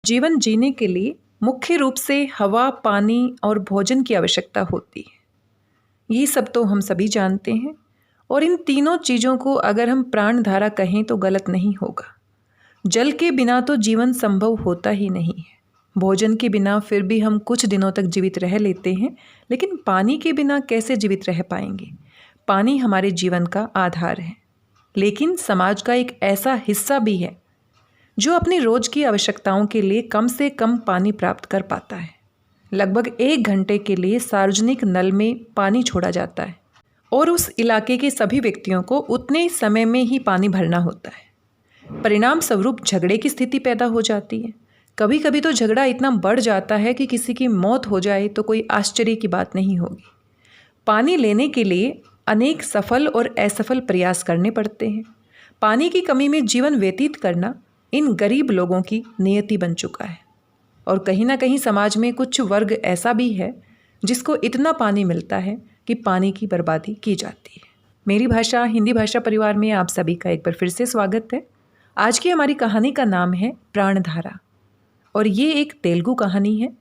जीवन जीने के लिए मुख्य रूप से हवा, पानी और भोजन की आवश्यकता होती है। ये सब तो हम सभी जानते हैं और इन तीनों चीज़ों को अगर हम प्राणधारा कहें तो गलत नहीं होगा। जल के बिना तो जीवन संभव होता ही नहीं है। भोजन के बिना फिर भी हम कुछ दिनों तक जीवित रह लेते हैं, लेकिन पानी के बिना कैसे जीवित रह पाएंगे। पानी हमारे जीवन का आधार है, लेकिन समाज का एक ऐसा हिस्सा भी है जो अपनी रोज की आवश्यकताओं के लिए कम से कम पानी प्राप्त कर पाता है। लगभग 1 घंटे के लिए सार्वजनिक नल में पानी छोड़ा जाता है और उस इलाके के सभी व्यक्तियों को उतने समय में ही पानी भरना होता है। परिणाम स्वरूप झगड़े की स्थिति पैदा हो जाती है। कभी कभी तो झगड़ा इतना बढ़ जाता है कि किसी की मौत हो जाए तो कोई आश्चर्य की बात नहीं होगी। पानी लेने के लिए अनेक सफल और असफल प्रयास करने पड़ते हैं। पानी की कमी में जीवन व्यतीत करना इन गरीब लोगों की नियति बन चुका है और कहीं ना कहीं समाज में कुछ वर्ग ऐसा भी है जिसको इतना पानी मिलता है कि पानी की बर्बादी की जाती है। मेरी भाषा हिंदी भाषा परिवार में आप सभी का एक बार फिर से स्वागत है। आज की हमारी कहानी का नाम है प्राणधारा और ये एक तेलुगु कहानी है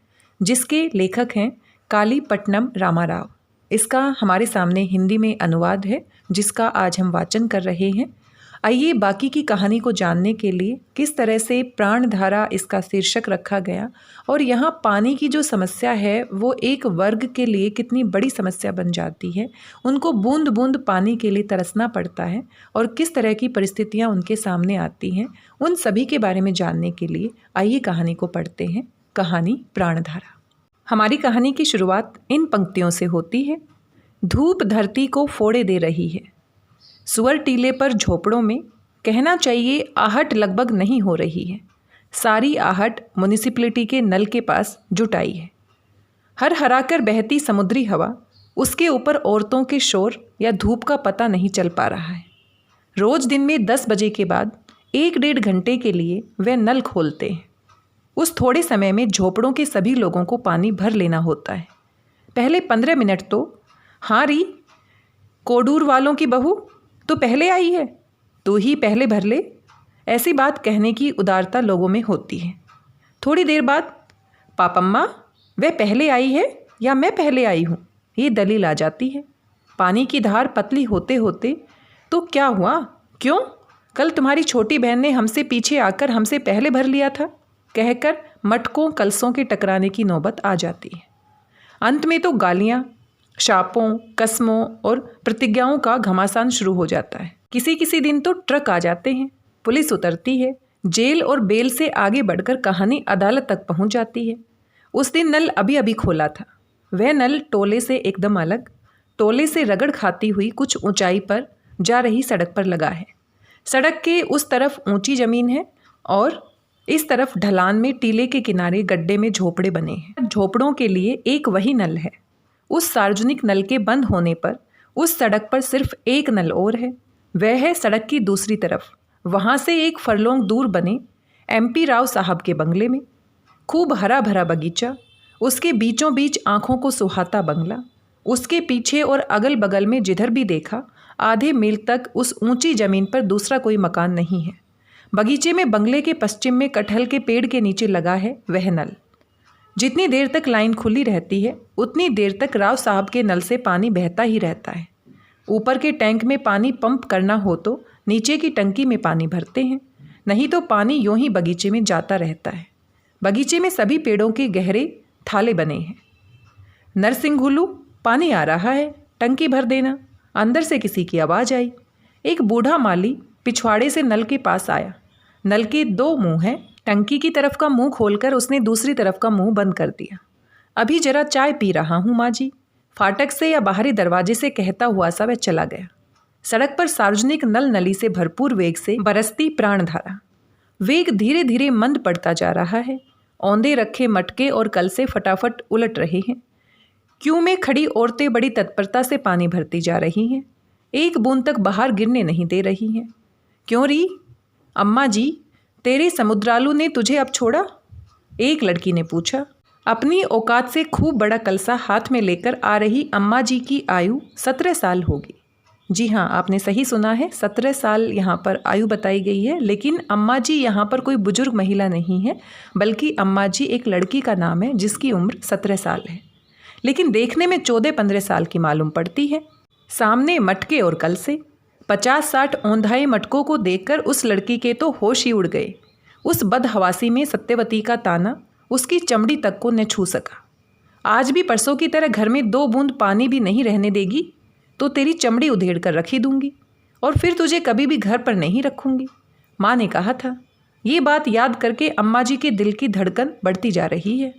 जिसके लेखक हैं कालीपट्टनम रामाराव। इसका हमारे सामने हिंदी में अनुवाद है जिसका आज हम वाचन कर रहे हैं। आइए बाकी की कहानी को जानने के लिए किस तरह से प्राणधारा इसका शीर्षक रखा गया और यहाँ पानी की जो समस्या है वो एक वर्ग के लिए कितनी बड़ी समस्या बन जाती है, उनको बूंद बूंद पानी के लिए तरसना पड़ता है और किस तरह की परिस्थितियाँ उनके सामने आती हैं, उन सभी के बारे में जानने के लिए आइए कहानी को पढ़ते हैं। कहानी प्राणधारा। हमारी कहानी की शुरुआत इन पंक्तियों से होती है। धूप धरती को फोड़े दे रही है। सुअर टीले पर झोपड़ों में कहना चाहिए आहट लगभग नहीं हो रही है। सारी आहट म्युनिसिपैलिटी के नल के पास जुट आई है। हर हराकर बहती समुद्री हवा, उसके ऊपर औरतों के शोर या धूप का पता नहीं चल पा रहा है। रोज दिन में 10 बजे के बाद 1-1.5 घंटे के लिए वे नल खोलते हैं। उस थोड़े समय में झोपड़ों के सभी लोगों को पानी भर लेना होता है। पहले 15 मिनट तो हाँ री, कोडूर वालों की बहू तो पहले आई है, तू ही पहले भर ले, ऐसी बात कहने की उदारता लोगों में होती है। थोड़ी देर बाद पापम्मा वह पहले आई है या मैं पहले आई हूँ, ये दलील आ जाती है। पानी की धार पतली होते होते तो क्या हुआ, क्यों कल तुम्हारी छोटी बहन ने हमसे पीछे आकर हमसे पहले भर लिया था, कहकर मटकों कलसों के टकराने की नौबत आ जाती है। अंत में तो गालियाँ, शापों, कस्मों और प्रतिज्ञाओं का घमासान शुरू हो जाता है। किसी किसी दिन तो ट्रक आ जाते हैं, पुलिस उतरती है, जेल और बेल से आगे बढ़कर कहानी अदालत तक पहुंच जाती है। उस दिन नल अभी अभी खोला था। वह नल टोले से एकदम अलग, टोले से रगड़ खाती हुई कुछ ऊंचाई पर जा रही सड़क पर लगा है। सड़क के उस तरफ ऊंची जमीन है और इस तरफ ढलान में टीले के किनारे गड्ढे में झोपड़े बने हैं। झोपड़ों के लिए एक वही नल है। उस सार्वजनिक नल के बंद होने पर उस सड़क पर सिर्फ एक नल और है। वह है सड़क की दूसरी तरफ, वहाँ से 1 फरलोंग दूर बने MP राव साहब के बंगले में। खूब हरा भरा बगीचा, उसके बीचों बीच आँखों को सुहाता बंगला, उसके पीछे और अगल बगल में जिधर भी देखा आधे मील तक उस ऊंची जमीन पर दूसरा कोई मकान नहीं है। बगीचे में बंगले के पश्चिम में कटहल के पेड़ के नीचे लगा है वह नल। जितनी देर तक लाइन खुली रहती है उतनी देर तक राव साहब के नल से पानी बहता ही रहता है। ऊपर के टैंक में पानी पंप करना हो तो नीचे की टंकी में पानी भरते हैं, नहीं तो पानी यूं ही बगीचे में जाता रहता है। बगीचे में सभी पेड़ों के गहरे थाले बने हैं। नरसिंघुलू, पानी आ रहा है, टंकी भर देना। अंदर से किसी की आवाज़ आई। एक बूढ़ा माली पिछवाड़े से नल के पास आया। नल के 2 मुंह हैं। टंकी की तरफ का मुंह खोलकर उसने दूसरी तरफ का मुंह बंद कर दिया। अभी जरा चाय पी रहा हूँ माँ जी, फाटक से या बाहरी दरवाजे से कहता हुआ सा वह चला गया। सड़क पर सार्वजनिक नल नली से भरपूर वेग से बरसती प्राणधारा। वेग धीरे धीरे मंद पड़ता जा रहा है। औंधे रखे मटके और कल से फटाफट उलट रहे हैं। क्यू में खड़ी औरतें बड़ी तत्परता से पानी भरती जा रही हैं, एक बूंद तक बाहर गिरने नहीं दे रही हैं। क्यों री, अम्मा जी, तेरे समुद्रालू ने तुझे अब छोड़ा? एक लड़की ने पूछा। अपनी औकात से खूब बड़ा कलसा हाथ में लेकर आ रही अम्मा जी की आयु 17 साल होगी। जी हाँ, आपने सही सुना है, 17 साल यहाँ पर आयु बताई गई है। लेकिन अम्मा जी यहाँ पर कोई बुजुर्ग महिला नहीं है, बल्कि अम्मा जी एक लड़की का नाम है जिसकी उम्र 17 साल है, लेकिन देखने में 14-15 साल की मालूम पड़ती है। सामने मटके और कलसे, 50-60 औंधाए मटकों को देखकर उस लड़की के तो होश ही उड़ गए। उस बदहवासी में सत्यवती का ताना उसकी चमड़ी तक को न छू सका। आज भी परसों की तरह घर में 2 बूंद पानी भी नहीं रहने देगी तो तेरी चमड़ी उधेड़ कर रखी दूंगी और फिर तुझे कभी भी घर पर नहीं रखूंगी, माँ ने कहा था। ये बात याद करके अम्मा जी के दिल की धड़कन बढ़ती जा रही है।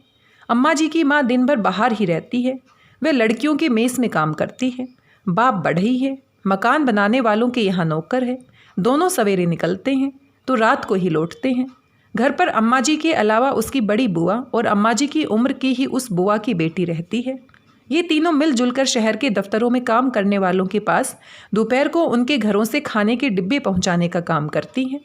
अम्मा जी की माँ दिन भर बाहर ही रहती है। वह लड़कियों के मेस में काम करती है। बाप बढ़ई है, मकान बनाने वालों के यहाँ नौकर है। दोनों सवेरे निकलते हैं तो रात को ही लौटते हैं। घर पर अम्मा जी के अलावा उसकी बड़ी बुआ और अम्मा जी की उम्र की ही उस बुआ की बेटी रहती है। ये तीनों मिलजुल कर शहर के दफ्तरों में काम करने वालों के पास दोपहर को उनके घरों से खाने के डिब्बे पहुंचाने का काम करती हैं।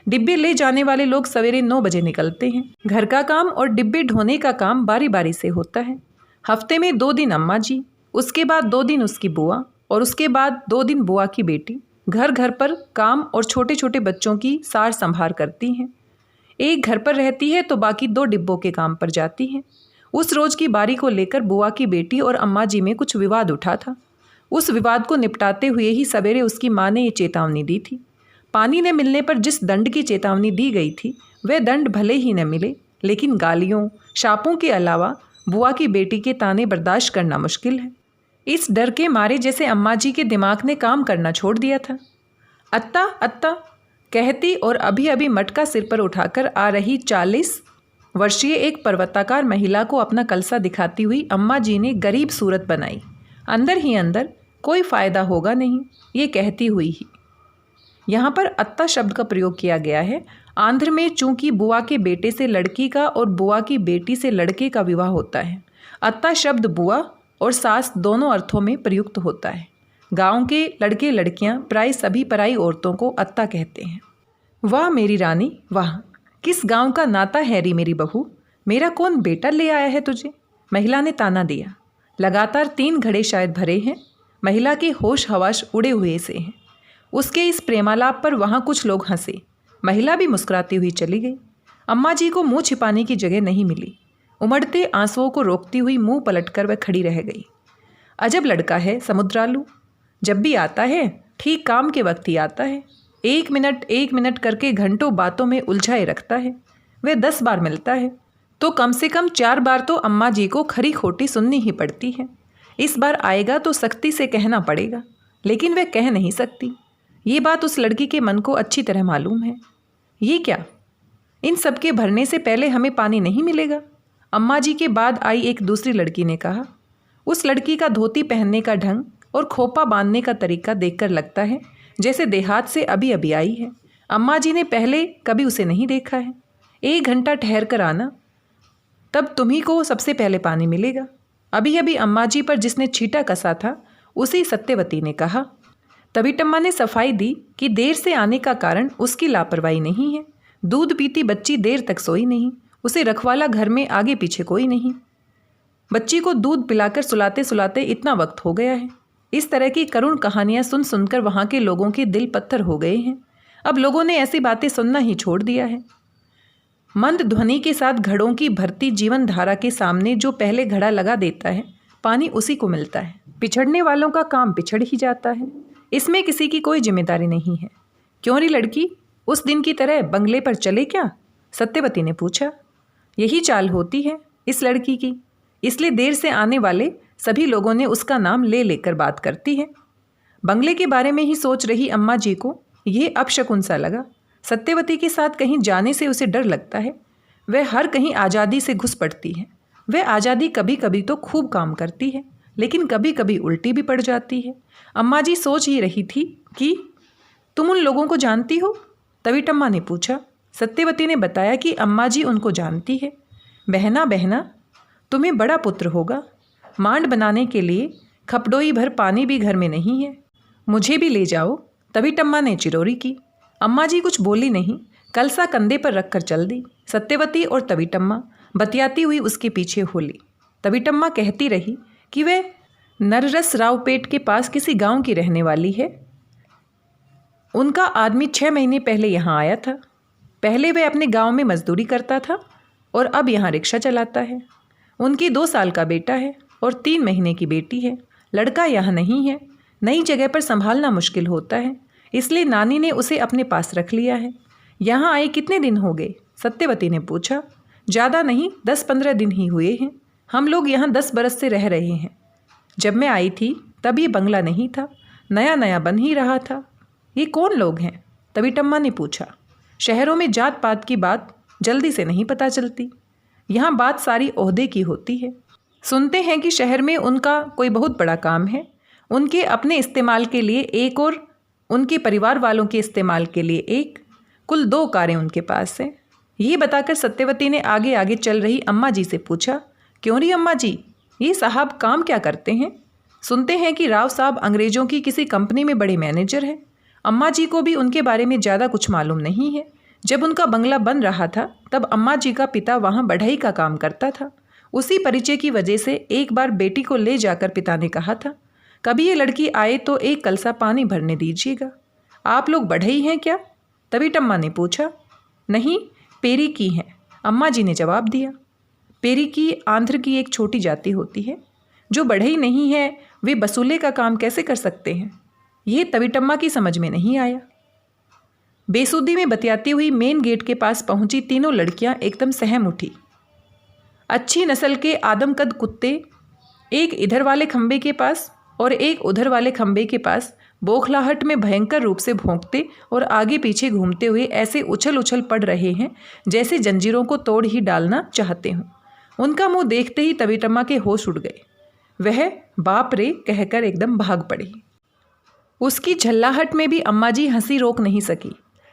डिब्बे ले जाने वाले लोग सवेरे 9 बजे निकलते हैं। घर का काम और डिब्बे ढोने का काम बारी बारी से होता है। हफ्ते में 2 दिन अम्मा जी, उसके बाद 2 दिन उसकी बुआ और उसके बाद 2 दिन बुआ की बेटी घर घर पर काम और छोटे छोटे बच्चों की सार संभार करती हैं। एक घर पर रहती है तो बाकी 2 डिब्बों के काम पर जाती हैं। उस रोज की बारी को लेकर बुआ की बेटी और अम्मा जी में कुछ विवाद उठा था। उस विवाद को निपटाते हुए ही सवेरे उसकी माँ ने ये चेतावनी दी थी। पानी न मिलने पर जिस दंड की चेतावनी दी गई थी वह दंड भले ही न मिले, लेकिन गालियों शापों के अलावा बुआ की बेटी के ताने बर्दाश्त करना मुश्किल है। इस डर के मारे जैसे अम्मा जी के दिमाग ने काम करना छोड़ दिया था। अत्ता अत्ता कहती और अभी अभी मटका सिर पर उठाकर आ रही 40 वर्षीय एक पर्वताकार महिला को अपना कलसा दिखाती हुई अम्मा जी ने गरीब सूरत बनाई। अंदर ही अंदर कोई फ़ायदा होगा नहीं, ये कहती हुई ही। यहाँ पर अत्ता शब्द का प्रयोग किया गया है। आंध्र में चूंकि बुआ के बेटे से लड़की का और बुआ की बेटी से लड़के का विवाह होता है, अत्ता शब्द बुआ और सास दोनों अर्थों में प्रयुक्त होता है। गांव के लड़के लड़कियां प्राय सभी पराई औरतों को अत्ता कहते हैं। वाह मेरी रानी वाह, किस गांव का नाता है री मेरी बहू, मेरा कौन बेटा ले आया है तुझे, महिला ने ताना दिया। लगातार 3 घड़े शायद भरे हैं। महिला के होश हवाश उड़े हुए से हैं। उसके इस प्रेमालाप पर वहाँ कुछ लोग हंसे। महिला भी मुस्कुराती हुई चली गई। अम्मा जी को मुंह छिपाने की जगह नहीं मिली। उमड़ते आंसुओं को रोकती हुई मुंह पलटकर वह खड़ी रह गई। अजब लड़का है समुद्रालू, जब भी आता है ठीक काम के वक्त ही आता है। 1 मिनट करके घंटों बातों में उलझाए रखता है। वह 10 बार मिलता है तो कम से कम 4 बार तो अम्मा जी को खरी खोटी सुननी ही पड़ती है। इस बार आएगा तो सख्ती से कहना पड़ेगा, लेकिन वह कह नहीं सकती। ये बात उस लड़की के मन को अच्छी तरह मालूम है। ये क्या, इन सब के भरने से पहले हमें पानी नहीं मिलेगा? अम्मा जी के बाद आई एक दूसरी लड़की ने कहा। उस लड़की का धोती पहनने का ढंग और खोपा बांधने का तरीका देखकर लगता है जैसे देहात से अभी अभी आई है। अम्मा जी ने पहले कभी उसे नहीं देखा है। 1 घंटा ठहर कर आना, तब तुम्ही को सबसे पहले पानी मिलेगा। अभी अभी अम्मा जी पर जिसने छींटा कसा था उसी सत्यवती ने कहा। तबीटम्मा ने सफाई दी कि देर से आने का कारण उसकी लापरवाही नहीं है। दूध पीती बच्ची देर तक सोई नहीं, उसे रखवाला घर में आगे पीछे कोई नहीं। बच्ची को दूध पिलाकर सुलाते सुलाते इतना वक्त हो गया है। इस तरह की करुण कहानियां सुन सुनकर वहाँ के लोगों के दिल पत्थर हो गए हैं। अब लोगों ने ऐसी बातें सुनना ही छोड़ दिया है। मंद ध्वनि के साथ घड़ों की भरती जीवन धारा के सामने जो पहले घड़ा लगा देता है, पानी उसी को मिलता है। पिछड़ने वालों का काम पिछड़ ही जाता है। इसमें किसी की कोई जिम्मेदारी नहीं है। क्यों री लड़की, उस दिन की तरह बंगले पर चले क्या? सत्यवती ने पूछा। यही चाल होती है इस लड़की की, इसलिए देर से आने वाले सभी लोगों ने उसका नाम ले लेकर बात करती है। बंगले के बारे में ही सोच रही अम्मा जी को यह अपशकुन सा लगा। सत्यवती के साथ कहीं जाने से उसे डर लगता है। वह हर कहीं आज़ादी से घुस पड़ती है। वह आज़ादी कभी कभी तो खूब काम करती है, लेकिन कभी कभी उल्टी भी पड़ जाती है। अम्मा जी सोच ही रही थी कि तुम उन लोगों को जानती हो? तबीटम्मा ने पूछा। सत्यवती ने बताया कि अम्मा जी उनको जानती है। बहना बहना, तुम्हें बड़ा पुत्र होगा। मांड बनाने के लिए खपडोई भर पानी भी घर में नहीं है, मुझे भी ले जाओ। तबीटम्मा ने चिरोरी की। अम्मा जी कुछ बोली नहीं, कलसा कंधे पर रखकर चल दी। सत्यवती और तबीटम्मा बतियाती हुई उसके पीछे होली। तबीटम्मा कहती रही कि वह नररस रावपेट के पास किसी गांव की रहने वाली है। उनका आदमी 6 महीने पहले यहाँ आया था। पहले वह अपने गांव में मजदूरी करता था और अब यहाँ रिक्शा चलाता है। उनकी 2 साल का बेटा है और 3 महीने की बेटी है। लड़का यहाँ नहीं है। नई जगह पर संभालना मुश्किल होता है, इसलिए नानी ने उसे अपने पास रख लिया है। यहाँ आए कितने दिन हो गए? सत्यवती ने पूछा। ज़्यादा नहीं, 10-15 दिन ही हुए हैं। हम लोग यहाँ 10 बरस से रह रहे हैं। जब मैं आई थी तब ये बंगला नहीं था, नया नया बन ही रहा था। ये कौन लोग हैं? तविटम्मा ने पूछा। शहरों में जात पात की बात जल्दी से नहीं पता चलती, यहाँ बात सारी ओहदे की होती है। सुनते हैं कि शहर में उनका कोई बहुत बड़ा काम है। उनके अपने इस्तेमाल के लिए एक और उनके परिवार वालों के इस्तेमाल के लिए एक, कुल 2 कारें उनके पास हैं। ये बताकर सत्यवती ने आगे आगे चल रही अम्मा जी से पूछा, क्यों री अम्मा जी, ये साहब काम क्या करते हैं? सुनते हैं कि राव साहब अंग्रेज़ों की किसी कंपनी में बड़े मैनेजर हैं। अम्मा जी को भी उनके बारे में ज़्यादा कुछ मालूम नहीं है। जब उनका बंगला बन रहा था तब अम्मा जी का पिता वहाँ बढ़ई का काम करता था। उसी परिचय की वजह से एक बार बेटी को ले जाकर पिता ने कहा था, कभी ये लड़की आए तो एक कलसा पानी भरने दीजिएगा। आप लोग बढ़ई हैं क्या? तविटम्मा ने पूछा। नहीं, पेरी की हैं, अम्मा जी ने जवाब दिया। पेरी की आंध्र की एक छोटी जाति होती है। जो बढ़ई नहीं है वे बसूले का काम कैसे कर सकते हैं? ये तविटम्मा की समझ में नहीं आया। बेसुधी में बतियाती हुई मेन गेट के पास पहुंची तीनों लड़कियां एकदम सहम उठी। अच्छी नस्ल के आदमकद कुत्ते एक इधर वाले खंबे के पास और एक उधर वाले खंबे के पास बौखलाहट में भयंकर रूप से भौंकते और आगे पीछे घूमते हुए ऐसे उछल उछल पड़ रहे हैं जैसे जंजीरों को तोड़ ही डालना चाहते हों। उनका मुंह देखते ही तविटम्मा के होश उड़ गए। वह बाप रे कहकर एकदम भाग पड़ी। उसकी झल्लाहट में भी अम्मा जी हंसी रोक नहीं सकी।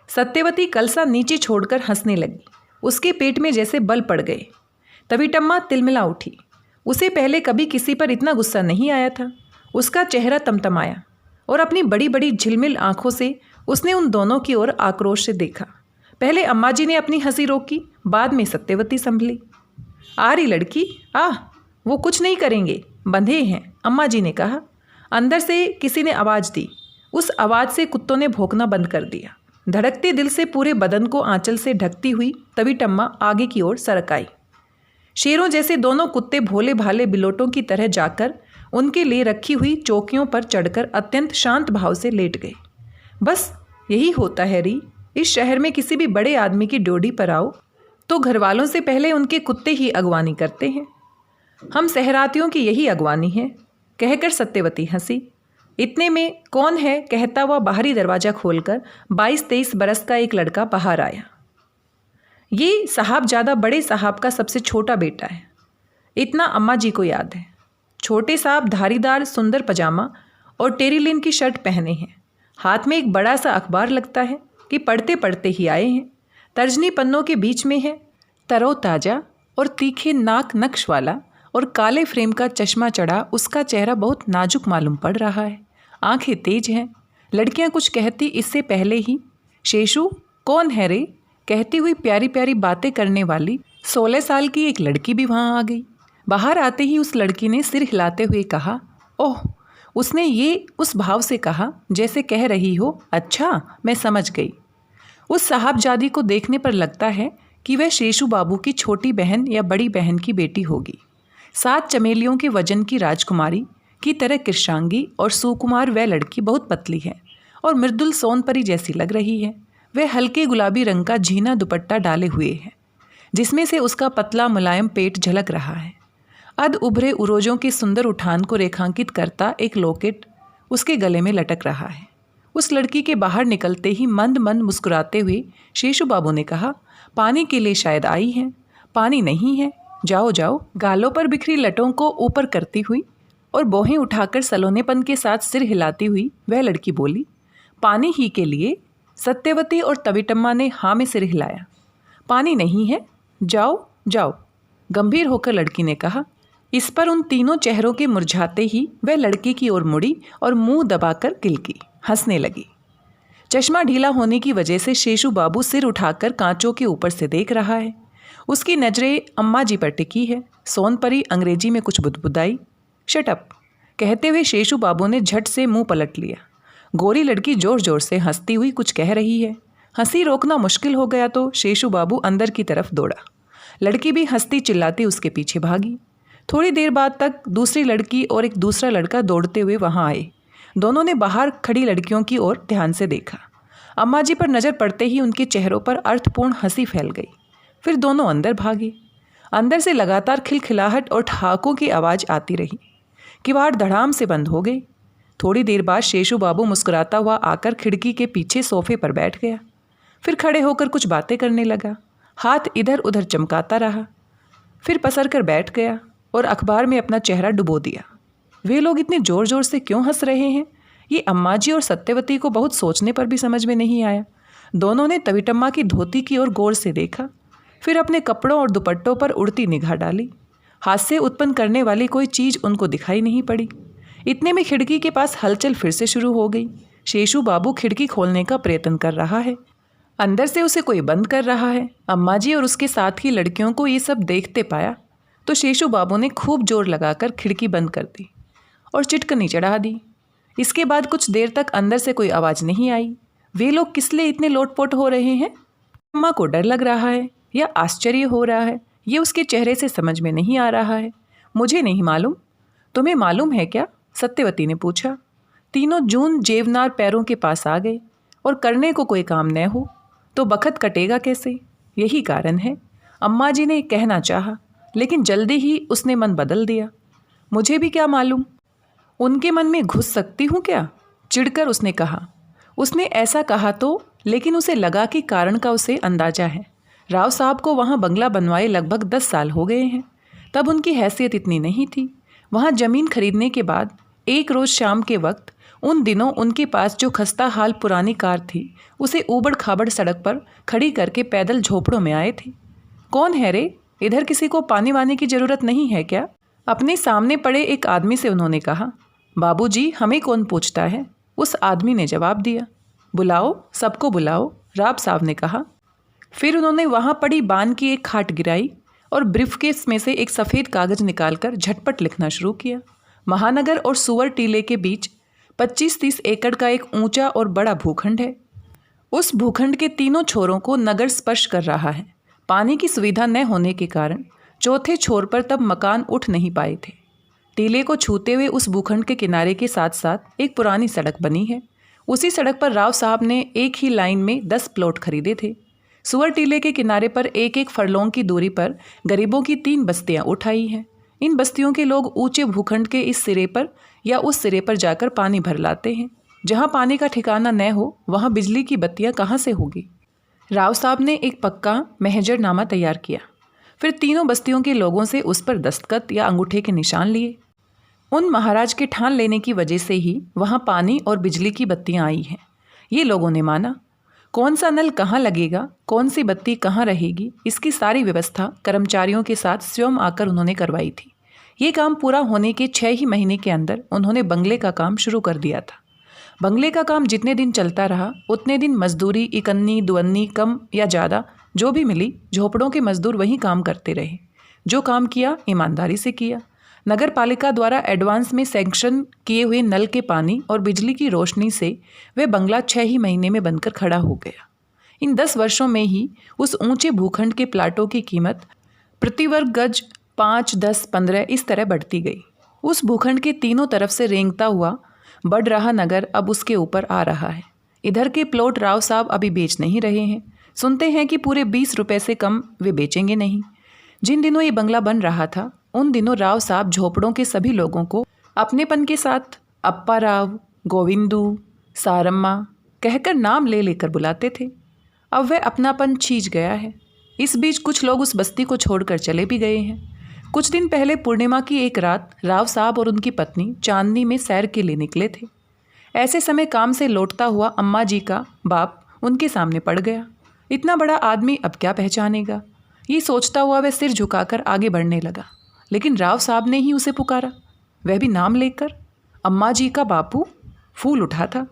सत्यवती कलसा नीचे छोड़कर हंसने लगी। उसके पेट में जैसे बल पड़ गए। तविटम्मा तिलमिला उठी। उसे पहले कभी किसी पर इतना गुस्सा नहीं आया था। उसका चेहरा तमतमाया और अपनी बड़ी बड़ी झिलमिल आंखों से उसने उन दोनों की ओर आक्रोश से देखा। पहले अम्मा जी ने अपनी हंसी रोकी, बाद में सत्यवती संभली। आ रही लड़की, वो कुछ नहीं करेंगे, बंधे हैं, अम्मा जी ने कहा। अंदर से किसी ने आवाज़ दी। उस आवाज़ से कुत्तों ने भौंकना बंद कर दिया। धड़कते दिल से पूरे बदन को आंचल से ढकती हुई तविटम्मा आगे की ओर सरक आई। शेरों जैसे दोनों कुत्ते भोले भाले बिलोटों की तरह जाकर उनके लिए रखी हुई चौकियों पर चढ़कर अत्यंत शांत भाव से लेट गए। बस यही होता है री, इस शहर में किसी भी बड़े आदमी की ड्योढ़ी पर आओ तो घरवालों से पहले उनके कुत्ते ही अगवानी करते हैं। हम सहरातियों की यही अगवानी है, कहकर सत्यवती हंसी। इतने में कौन है कहता हुआ बाहरी दरवाज़ा खोलकर 22-23 बरस का एक लड़का बाहर आया। ये साहबजादा बड़े साहब का सबसे छोटा बेटा है, इतना अम्मा जी को याद है। छोटे साहब धारीदार सुंदर पजामा और टेरिलिन की शर्ट पहने हैं। हाथ में एक बड़ा सा अखबार लगता है कि पढ़ते पढ़ते ही आए हैं। तर्जनी पन्नों के बीच में है तरोताज़ा और तीखे नाक नक्श वाला और काले फ्रेम का चश्मा चढ़ा उसका चेहरा बहुत नाजुक मालूम पड़ रहा है। आंखें तेज हैं। लड़कियां कुछ कहती इससे पहले ही शेषु कौन है रे कहती हुई प्यारी प्यारी बातें करने वाली 16 साल की एक लड़की भी वहाँ आ गई। बाहर आते ही उस लड़की ने सिर हिलाते हुए कहा, ओह। उसने ये उस भाव से कहा जैसे कह रही हो, अच्छा मैं समझ गई। उस साहबजादी को देखने पर लगता है कि वह शेषु बाबू की छोटी बहन या बड़ी बहन की बेटी होगी। 7 चमेलियों के वजन की राजकुमारी की तरह कृष्णांगी और सुकुमार वह लड़की बहुत पतली है और मृदुल सोनपरी जैसी लग रही है। वह हल्के गुलाबी रंग का झीना दुपट्टा डाले हुए है जिसमें से उसका पतला मुलायम पेट झलक रहा है। अध उभरे उरोजों के सुंदर उठान को रेखांकित करता एक लॉकेट उसके गले में लटक रहा है। उस लड़की के बाहर निकलते ही मंद मंद मुस्कुराते हुए शेषु बाबू ने कहा, पानी के लिए शायद आई हैं। पानी नहीं है, जाओ जाओ। गालों पर बिखरी लटों को ऊपर करती हुई और बोहें उठाकर सलोनेपन के साथ सिर हिलाती हुई वह लड़की बोली, पानी ही के लिए। सत्यवती और तविटम्मा ने हाँ में सिर हिलाया। पानी नहीं है, जाओ जाओ, गंभीर होकर लड़की ने कहा। इस पर उन तीनों चेहरों के मुरझाते ही वह लड़के की ओर मुड़ी और मुंह दबाकर किलकी, हंसने लगी। चश्मा ढीला होने की वजह से शेषु बाबू सिर उठाकर कांचों के ऊपर से देख रहा है। उसकी नजरें अम्मा जी पर टिकी है। सोनपरी अंग्रेजी में कुछ बुदबुदाई। शट अप, कहते हुए शेषू बाबू ने झट से मुंह पलट लिया। गोरी लड़की जोर जोर से हंसती हुई कुछ कह रही है। हंसी रोकना मुश्किल हो गया तो शेषू बाबू अंदर की तरफ दौड़ा। लड़की भी हंसती चिल्लाती उसके पीछे भागी। थोड़ी देर बाद तक दूसरी लड़की और एक दूसरा लड़का दौड़ते हुए वहां आए। दोनों ने बाहर खड़ी लड़कियों की ओर ध्यान से देखा। अम्मा जी पर नज़र पड़ते ही उनके चेहरों पर अर्थपूर्ण हंसी फैल गई। फिर दोनों अंदर भागे। अंदर से लगातार खिलखिलाहट और ठहाकों की आवाज़ आती रही। किवाड़ धड़ाम से बंद हो गई। थोड़ी देर बाद शेषू बाबू मुस्कुराता हुआ आकर खिड़की के पीछे सोफे पर बैठ गया। फिर खड़े होकर कुछ बातें करने लगा। हाथ इधर उधर चमकाता रहा। फिर पसर कर बैठ गया और अखबार में अपना चेहरा डुबो दिया। वे लोग इतने ज़ोर ज़ोर से क्यों हंस रहे हैं, ये अम्मा जी और सत्यवती को बहुत सोचने पर भी समझ में नहीं आया। दोनों ने तविटम्मा की धोती की ओर गौर से देखा। फिर अपने कपड़ों और दुपट्टों पर उड़ती निगाह डाली। हास्य उत्पन्न करने वाली कोई चीज़ उनको दिखाई नहीं पड़ी। इतने में खिड़की के पास हलचल फिर से शुरू हो गई। शेषू बाबू खिड़की खोलने का प्रयत्न कर रहा है। अंदर से उसे कोई बंद कर रहा है। अम्मा जी और उसके साथ ही लड़कियों को ये सब देखते पाया तो शेषू बाबू ने खूब जोर लगाकर खिड़की बंद कर दी और चिटकनी चढ़ा दी। इसके बाद कुछ देर तक अंदर से कोई आवाज़ नहीं आई। वे लोग किस लिए इतने लोटपोट हो रहे हैं? अम्मा को डर लग रहा है या आश्चर्य हो रहा है, ये उसके चेहरे से समझ में नहीं आ रहा है। मुझे नहीं मालूम, तुम्हें मालूम है क्या? सत्यवती ने पूछा। तीनों जून जेवनार पैरों के पास आ गए। और करने को कोई काम न हो तो बखत कटेगा कैसे, यही कारण है। अम्मा जी ने कहना चाहा, लेकिन जल्दी ही उसने मन बदल दिया। मुझे भी क्या मालूम, उनके मन में घुस सकती हूँ क्या? चिढ़कर उसने कहा। उसने ऐसा कहा तो, लेकिन उसे लगा कि कारण का उसे अंदाजा है। राव साहब को वहाँ बंगला बनवाए लगभग 10 साल हो गए हैं। तब उनकी हैसियत इतनी नहीं थी। वहाँ ज़मीन खरीदने के बाद एक रोज़ शाम के वक्त उन दिनों उनके पास जो खस्ता हाल पुरानी कार थी उसे ऊबड़ खाबड़ सड़क पर खड़ी करके पैदल झोपड़ों में आए थे। कौन है रे? इधर किसी को पानी वानी की ज़रूरत नहीं है क्या? अपने सामने पड़े एक आदमी से उन्होंने कहा। बाबूजी, हमें कौन पूछता है? उस आदमी ने जवाब दिया। बुलाओ, सबको बुलाओ, राव साहब ने कहा। फिर उन्होंने वहाँ पड़ी बान की एक खाट गिराई और ब्रीफकेस में से एक सफ़ेद कागज़ निकालकर झटपट लिखना शुरू किया। महानगर और सुअर टीले के बीच 25-30 एकड़ का एक ऊंचा और बड़ा भूखंड है। उस भूखंड के तीनों छोरों को नगर स्पर्श कर रहा है। पानी की सुविधा न होने के कारण चौथे छोर पर तब मकान उठ नहीं पाए थे। टीले को छूते हुए उस भूखंड के किनारे के साथ साथ एक पुरानी सड़क बनी है। उसी सड़क पर राव साहब ने एक ही लाइन में 10 प्लॉट खरीदे थे। सुअर टीले के किनारे पर एक एक फरलोंग की दूरी पर गरीबों की 3 बस्तियां उठाई हैं। इन बस्तियों के लोग ऊंचे भूखंड के इस सिरे पर या उस सिरे पर जाकर पानी भर लाते हैं। जहां पानी का ठिकाना न हो वहां बिजली की बत्तियां कहाँ से होगी? राव साहब ने एक पक्का महजरनामा तैयार किया। फिर तीनों बस्तियों के लोगों से उस पर दस्तखत या अंगूठे के निशान लिए। उन महाराज के ठान लेने की वजह से ही वहाँ पानी और बिजली की बत्तियाँ आई हैं। ये लोगों ने माना। कौन सा नल कहाँ लगेगा, कौन सी बत्ती कहाँ रहेगी, इसकी सारी व्यवस्था कर्मचारियों के साथ स्वयं आकर उन्होंने करवाई थी। ये काम पूरा होने के 6 ही महीने के अंदर उन्होंने बंगले का काम शुरू कर दिया था। बंगले का काम जितने दिन चलता रहा उतने दिन मजदूरी इकन्नी दुअन्नी कम या ज़्यादा जो भी मिली, झोपड़ों के मजदूर वही काम करते रहे। जो काम किया ईमानदारी से किया। नगर पालिका द्वारा एडवांस में सैंक्शन किए हुए नल के पानी और बिजली की रोशनी से वह बंगला 6 ही महीने में बनकर खड़ा हो गया। इन 10 वर्षों में ही उस ऊंचे भूखंड के प्लाटों की कीमत प्रति वर्ग गज 5, 10, 15 इस तरह बढ़ती गई। उस भूखंड के तीनों तरफ से रेंगता हुआ बढ़ रहा नगर अब उसके ऊपर आ रहा है। इधर के प्लॉट राव साहब अभी बेच नहीं रहे हैं। सुनते हैं कि पूरे 20 रुपये से कम वे बेचेंगे नहीं। जिन दिनों ये बंगला बन रहा था उन दिनों राव साहब झोपड़ों के सभी लोगों को अपनेपन के साथ अप्पा राव, गोविंदू, सारम्मा कहकर नाम ले लेकर बुलाते थे। अब वह अपनापन छीज गया है। इस बीच कुछ लोग उस बस्ती को छोड़कर चले भी गए हैं। कुछ दिन पहले पूर्णिमा की एक रात राव साहब और उनकी पत्नी चांदनी में सैर के लिए निकले थे। ऐसे समय काम से लौटता हुआ अम्मा जी का बाप उनके सामने पड़ गया। इतना बड़ा आदमी अब क्या पहचानेगा, ये सोचता हुआ वह सिर झुकाकर आगे बढ़ने लगा। लेकिन राव साहब ने ही उसे पुकारा, वह भी नाम लेकर। अम्मा जी का बापू फूल उठा था।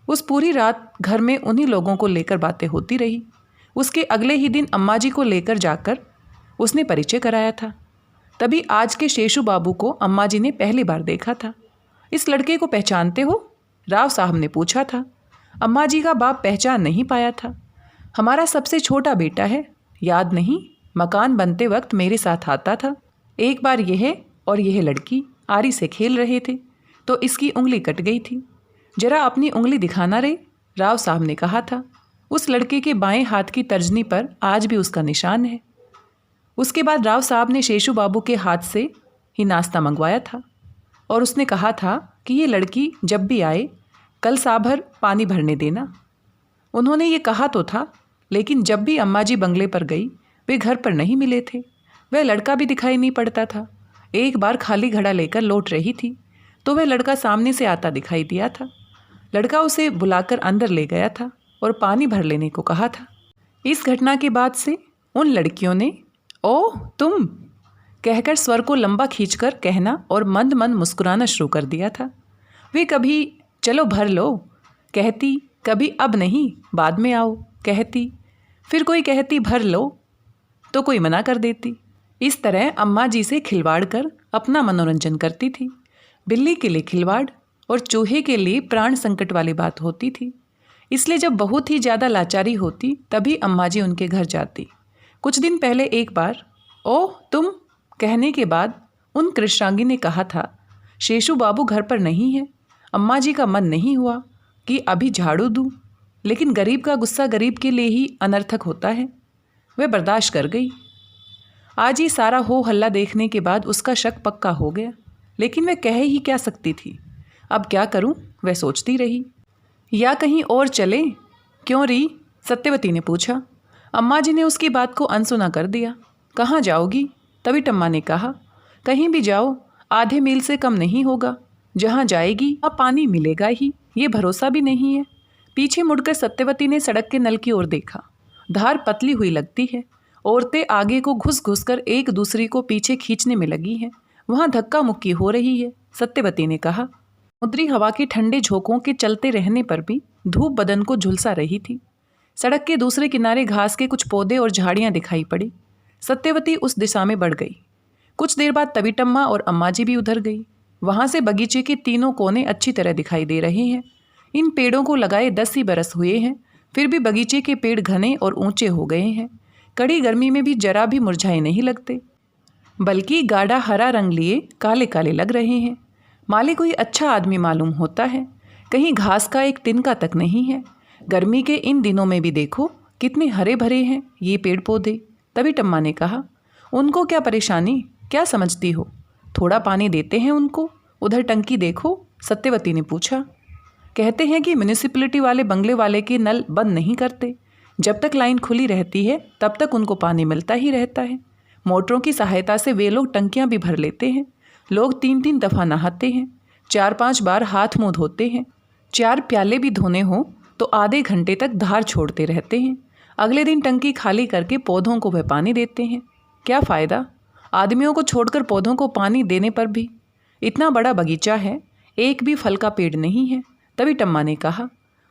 उस पूरी रात घर में उन्हीं लोगों को लेकर बातें होती रही। उसके अगले ही दिन अम्मा जी को लेकर जाकर उसने परिचय कराया था। तभी आज के शेषू बाबू को अम्मा जी ने पहली बार देखा था। इस लड़के को पहचानते हो? राव साहब ने पूछा था। अम्मा जी का बाप पहचान नहीं पाया था। हमारा सबसे छोटा बेटा है, याद नहीं? मकान बनते वक्त मेरे साथ आता था। एक बार यह और यह लड़की आरी से खेल रहे थे तो इसकी उंगली कट गई थी। जरा अपनी उंगली दिखाना रे, राव साहब ने कहा था। उस लड़के के बाएं हाथ की तर्जनी पर आज भी उसका निशान है। उसके बाद राव साहब ने शेषू बाबू के हाथ से ही नाश्ता मंगवाया था और उसने कहा था कि ये लड़की जब भी आए कल साभर पानी भरने देना। उन्होंने ये कहा तो था, लेकिन जब भी अम्मा जी बंगले पर गई वे घर पर नहीं मिले थे। वह लड़का भी दिखाई नहीं पड़ता था। एक बार खाली घड़ा लेकर लौट रही थी तो वह लड़का सामने से आता दिखाई दिया था। लड़का उसे बुलाकर अंदर ले गया था और पानी भर लेने को कहा था। इस घटना के बाद से उन लड़कियों ने ओह तुम कहकर स्वर को लंबा खींचकर कहना और मंद मंद मुस्कुराना शुरू कर दिया था। वे कभी चलो भर लो कहती, कभी अब नहीं बाद में आओ कहती, फिर कोई कहती भर लो तो कोई मना कर देती। इस तरह अम्मा जी से खिलवाड़ कर अपना मनोरंजन करती थी। बिल्ली के लिए खिलवाड़ और चूहे के लिए प्राण संकट वाली बात होती थी। इसलिए जब बहुत ही ज़्यादा लाचारी होती तभी अम्मा जी उनके घर जाती। कुछ दिन पहले एक बार ओह तुम कहने के बाद उन कृष्णांगी ने कहा था, शेषू बाबू घर पर नहीं है। अम्मा जी का मन नहीं हुआ कि अभी झाड़ू दूँ, लेकिन गरीब का गुस्सा गरीब के लिए ही अनर्थक होता है। वह बर्दाश्त कर गई। आज ही सारा हो हल्ला देखने के बाद उसका शक पक्का हो गया, लेकिन वह कह ही क्या सकती थी। अब क्या करूं, वह सोचती रही। या कहीं और चले? क्यों री? सत्यवती ने पूछा। अम्मा जी ने उसकी बात को अनसुना कर दिया। कहाँ जाओगी? तभी टम्मा ने कहा, कहीं भी जाओ, आधे मील से कम नहीं होगा। जहाँ जाएगी अब पानी मिलेगा ही, ये भरोसा भी नहीं है। पीछे मुड़कर सत्यवती ने सड़क के नल की ओर देखा। धार पतली हुई लगती है। औरतें आगे को घुस घुस कर एक दूसरी को पीछे खींचने में लगी हैं। वहाँ धक्का मुक्की हो रही है, सत्यवती ने कहा। समुद्री हवा के ठंडे झोंकों के चलते रहने पर भी धूप बदन को झुलसा रही थी। सड़क के दूसरे किनारे घास के कुछ पौधे और झाड़ियाँ दिखाई पड़ी। सत्यवती उस दिशा में बढ़ गई। कुछ देर बाद तभी टम्मा और अम्मा जी भी उधर गई। वहाँ से बगीचे के तीनों कोने अच्छी तरह दिखाई दे रहे हैं। इन पेड़ों को लगाए 10 ही बरस हुए हैं, फिर भी बगीचे के पेड़ घने और ऊंचे हो गए हैं। कड़ी गर्मी में भी जरा भी मुरझाए नहीं लगते, बल्कि गाढ़ा हरा रंग लिए काले काले लग रहे हैं। माली कोई अच्छा आदमी मालूम होता है। कहीं घास का एक तिनका तक नहीं है। गर्मी के इन दिनों में भी देखो कितने हरे भरे हैं ये पेड़ पौधे। तभी टम्मा ने कहा, उनको क्या परेशानी, क्या समझती हो? थोड़ा पानी देते हैं उनको। उधर टंकी देखो, सत्यवती ने पूछा। कहते हैं कि म्यूनिसिपैलिटी वाले बंगले वाले के नल बंद नहीं करते। जब तक लाइन खुली रहती है तब तक उनको पानी मिलता ही रहता है। मोटरों की सहायता से वे लोग टंकियां भी भर लेते हैं। लोग 3-3 दफ़ा नहाते हैं, 4-5 बार हाथ मुंह धोते हैं। 4 प्याले भी धोने हों तो आधे घंटे तक धार छोड़ते रहते हैं। अगले दिन टंकी खाली करके पौधों को वह पानी देते हैं। क्या फ़ायदा? आदमियों को छोड़कर पौधों को पानी देने पर भी। इतना बड़ा बगीचा है, एक भी फल का पेड़ नहीं है। तभी टम्मा ने कहा,